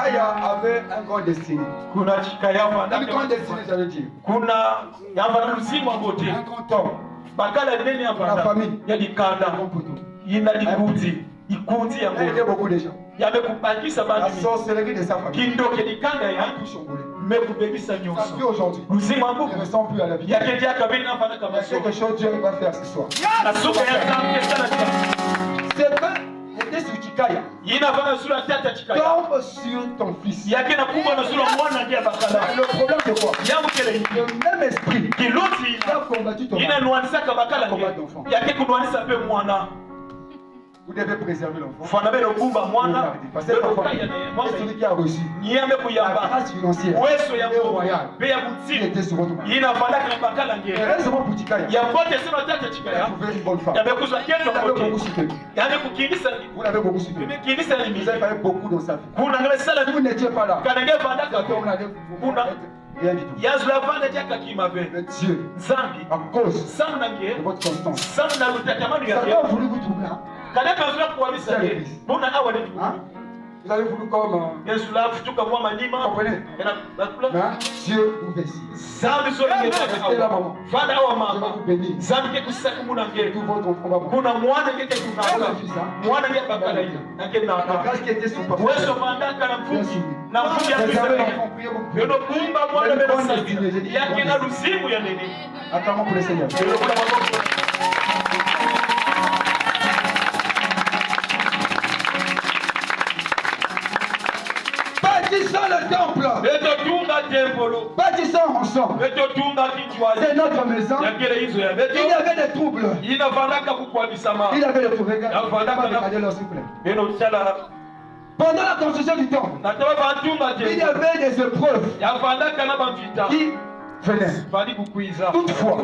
Chikaya avait un grand destiné. Kuna Chikaya Une grande destinée, ça veut dire. Kuna yavana mzima wote. Un grand homme. Bakala nene yavana. La famille. Ya dikanda. Yina dikuti. Ikuti ya Il y a beaucoup de gens. Yamekubakisa La bantu. sorcellerie de sa famille. Kindoke dikanda ya. Ça Mekubekisa fait nyonso. aujourd'hui. Mzima Il ne mbuku. ressemble plus à la vie. Yakedia kabina fana Il y a kamaso. quelque chose que Dieu va faire ce soir. Nasuka ya tamke sana. C'est pas était sur Chikaya. Yina fana sura tata Chikaya. Tombe sur ton fils. Yake na kumba na sura mwana ndia bakala. Le problème c'est quoi? Yamukele. Le même esprit Kiloti qui a combattu ton ina mari. nuanisaka bakala nge. Yake kunwanisa pe mwana. Vous devez préserver l'enfant. Fana be lobumba mwana. Parce que l'enfant, c'est celui qui a reçu Niambe la kuyamba. grâce financière Uwezo ya et royale pe ya qui kuti. était sur votre mari. Ina fana kana bakala nge. Heureusement pour Chikaya, Ya mbote sema tata il a Chikaya. trouvé une bonne femme. Yabe kuzwa Vous kendo l'avez beaucoup kote. soutenu. Yabe kukingisa. Vous l'avez beaucoup soutenu. Yabe kingisa ni Vous avez mimi. fait beaucoup dans sa vie. Kuna ngale sala Si vous n'étiez pas là, kana nge fanda cet homme kato. n'allait vous Kuna rien du tout. yazula vanda jaka kimave. Mais Dieu, Zambi. à cause Samna de nge. votre constance, Samna lutatamani ça ya. a voulu vous troubler. Hein? Kana kazula kuwalisa nge. Bona awale. Hein? Vous avez voulu comme... Yazula futuka mwa manima. comprenez? Ena bakula. Mais Dieu vous bénit. Zambi so nge. Restez là, maman. Fanda awa Je vais mama. vous bénir. Zambi ke kusaka muna nge. Tout votre enfant va vous Kuna mwana ngeke kunaka. Mwana ngeke bakala hiyo. Nake La na. grâce qui était sur papa. Weso mandaka na mfuki. Na mfuki ya Préservez Israeli. l'enfant, priez beaucoup. Yono kumba mwana bena sabi. Yake na luzimu ya nini. Acclamons pour le Seigneur. Yono kuna maboko. Bâtissons le temple. Betotunga tempolo. Bâtissons ensemble. Betotunga kichwazi. C'est notre maison. Yakele hizo ya Il beto. y avait des troubles. Inavanaka kukwamisama. Il y avait des troubles. Regardez-leur, s'il vous plaît. Beno chala. Pendant la construction du temple, Nataba batunga il y tempolo. avait des épreuves Yavanaka na bavita. qui venaient. Bali kukuiza. Toutefois,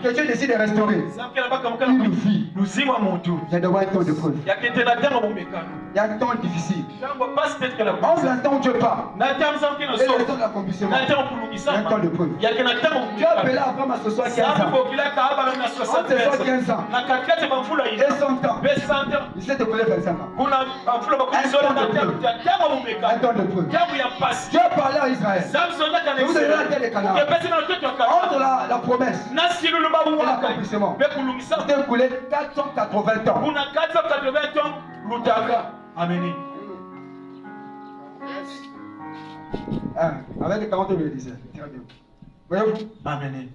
que Dieu décide de restaurer Samkela baka mukana une vie, luzima muntu. il y a devoir un temps de preuve. Yakete na tango mumekano. Il y a un temps difficile. Tango pas peut-être que la Entre l'instant où Dieu parle na tango samkina et le so. temps de l'accomplissement, Na tango il y a un kulungisama. temps de preuve. Yakena tango Dieu appelait Abraham à 75 ans. Sambo kilaka abala na Entre 75 ans na katikati bamfula et ina 100 ans, be 100 ans il s'est écoulé 25 ans. kuna bamfula bakuisola na tango Un mumeka temps de preuve. tango ya pasi Dieu parlait à Israël. Samson na kana Je vous ai donné la terre des Canaan. kepesi na mtoto Entre akaka la promesse na silulu babu et waka l'accomplissement, be kulungisa il s'est écoulé 480 ans. kuna 480 ans lutaka ameni Avec les 40 ans, il le disait. Très bien. Voyez-vous, ameni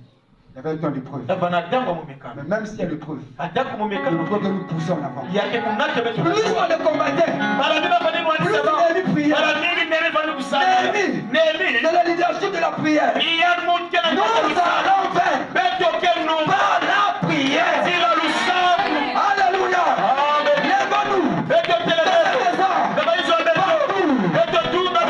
il y avait un temps d'épreuve. bana tango mumeka Mais même s'il y a l'épreuve, atako mumeka il faut que nous poussions en avant. yake kunake betu Plus on le combattait, mara ndiba fani plus mwanisaba Néhémie priait. mara nyingi nene fani kusana Néhémie, Néhémie dans le leadership de la prière, Iyan mutke na nous allons faire beto kenu par la prière. zila lusaku Alléluia. amen Lève-nous. beto telebeto kama hizo beto beto tunda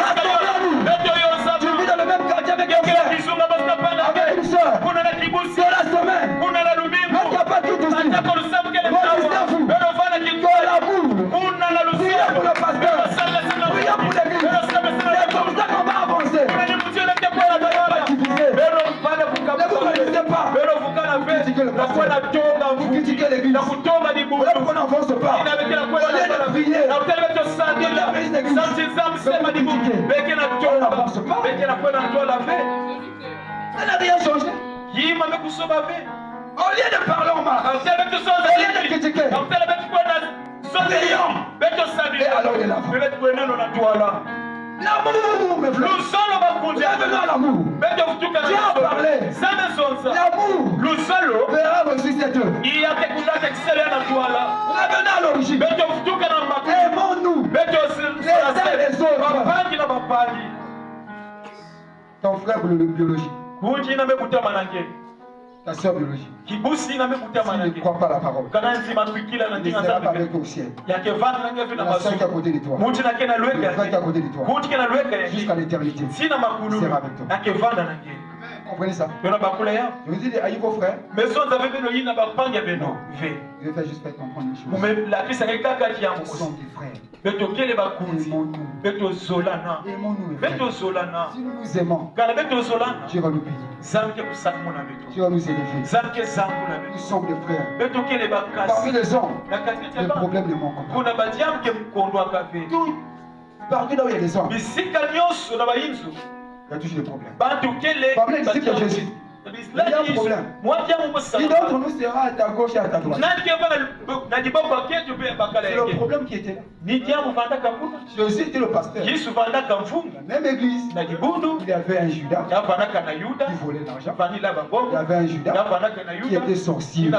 beto yosa Tu vis dans le même quartier avec un kila frère, kizunga basta pana avec une soeur. kuna na kibusi C'est la semaine. kuna na Mais lumingo il n'y a pas tout ici. atako lusaku kele Bon, mtawa Christophe. beto fana Que kikola l'amour. kuna na Priez pour le lusaku pasteur. beto sala sana Priez pour l'église. C'est comme ça qu'on va avancer. kuna ni mtio na kepela doyola Diviser. beto fana Ne vous kukabula connaissez pas. beto fukana fe na kwenda tonga Vous mfuki critiquez l'église. na kutonga ni Voilà bubu pourquoi on n'avance pas. ina bekela Au lieu de prier, na utele beto sandila santi zamu sema ni bubu bekela tonga bekela kwenda tola fe ça n'a rien changé. yima mekusoma fe Au lieu de parler en mal, utele beto soza au lieu de critiquer, na utele beto kwenda soza beto et sandila alors il est là. beto kweneno na twala L'amour, mes frères. lusolo bakunzi Revenons à l'amour. beto futuka Dieu a parlé. zame sonza L'amour lusolo verra réussir cette œuvre. iyake kunaka kisele na twala Revenons à l'origine. beto futuka na makulu Aimons-nous. beto Les uns les autres. bapangi na bapangi Ton frère biologique, kunji na mekutama nange ta soeur biologique, kibusi na mekutama s'il ne nange croit pas à la parole, kana nzima kwikila na il ne ndinga sera pas zambe avec toi au ciel. yake vana nange vina La soeur qui est à masu côté de toi, muti na kena le frère qui est à lweka côté de toi, kunji kena lweka jusqu'à l'éternité. sina makulu Sera avec toi. yake vana nange Vous comprenez ça? yona bakula ya Je vous dis, aïe vos frères, meso nzambe bino yina bapangi beno ve je vais faire juste faire comprendre une chose. mumelakisa kaka Ce yango sont des frères. betokele bakunzi Aimons-nous. betozolana Aimons-nous, mes frères. betozolana Si nous nous aimons, kana betozolana Dieu va nous bénir. zamke kusakumuna beto Dieu va nous élever. zamke zanguna Nous beto sommes des frères. betokele Parmi bakasi les hommes, na katikati ya les bantu problèmes ne manquent pas. kuna badiamke mkondo akave Tout Partout là où il y a des hommes, bisika nyonso na bayinzu il y a toujours des problèmes. bantu kele Parmi les disciples de Jésus, il y a un problème. Qui d'entre nous sera à ta gauche et à ta droite? C'est le problème qui était là. Jésus était le pasteur. La même église, il y avait un Judas qui volait l'argent. Il y avait un Judas qui était sorcier. Vous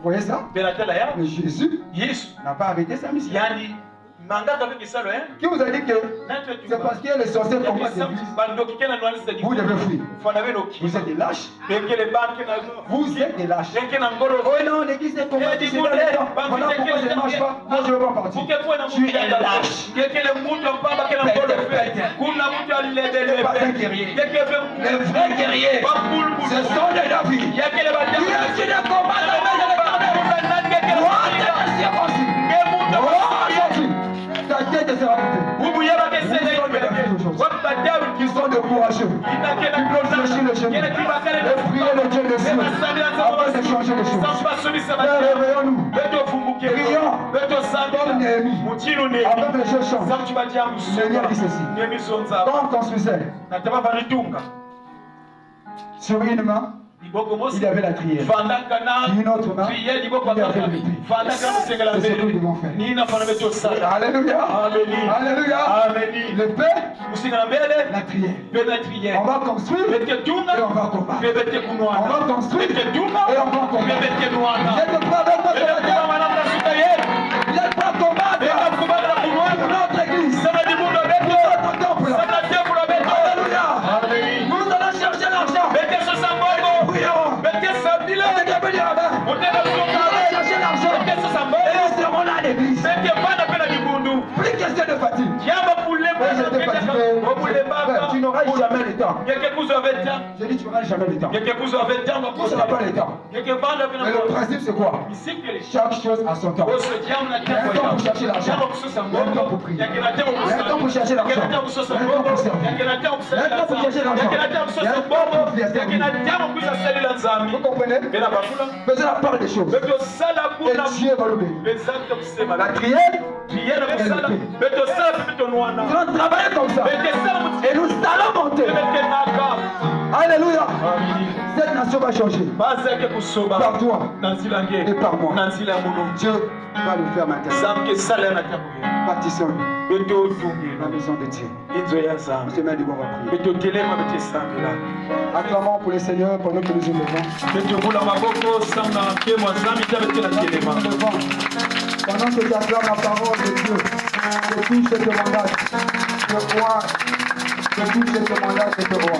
voyez ça? Mais Jésus n'a pas arrêté sa mission. Qui vous a dit que c'est parce qu'il y a les sorciers qui combattent l'église? Vous devez fuir. Vous êtes des lâches. Vous êtes des lâches. Oh non, l'église est combattue. Voilà pourquoi je ne marche pas. Moi je ne veux pas partir. Tu es lâche. Tu pas un guerrier. Les vrais guerriers, ce sont des David. Qui ne combattent ta tête sera coupée. Qui sont de courageux. Qui peuvent chercher le chemin. Et prier le Dieu des cieux. Avant de changer les choses. Réveillons-nous. Prions. Comme Néhémie. Avant que les choses changent. Néhémie dit ceci. Quand on construisait sur une main, il y avait la trière. Une autre main, il y avait l'épée. C'est ce que nous devons faire. Alléluia. Alléluia. L'épée, la trière. On va construire et on va combattre. On va construire et on va combattre. Vous êtes prêts avec moi sur la terre? Vous êtes prêts à combattre pour notre église, pour notre temple. Alléluia. Nous allons chercher l'argent. Et nous serons là à l'église. Plus question de fatigue. J'étais fatigué. Tu n'auras jamais le temps. J'ai dit tu n'auras jamais le temps. Tu n'auras pas le temps. Mais le principe c'est quoi? Chaque chose a son temps. Il y a un temps pour chercher l'argent. Il y a un temps pour prier. Il y a un temps pour chercher l'argent. Il y a un temps pour servir. Il y a un temps pour chercher l'argent. Il y a un temps pour faire servir. Vous comprenez? Faisons la part des choses. Et Dieu va le bénir. La prière et l'épée. Nous allons travailler comme ça. Et nous allons monter. Alléluia. Cette nation va changer. Par toi et par moi. Dieu va le faire maintenant. Bâtissons-nous la maison de Dieu. Nous se mettons du bon à prier. Acclamons pour le Seigneur pendant que nous nous levons. Pendant que tu acclames la parole de Dieu, je touche cette mandat. Je crois, je touche cette mandat de te roi.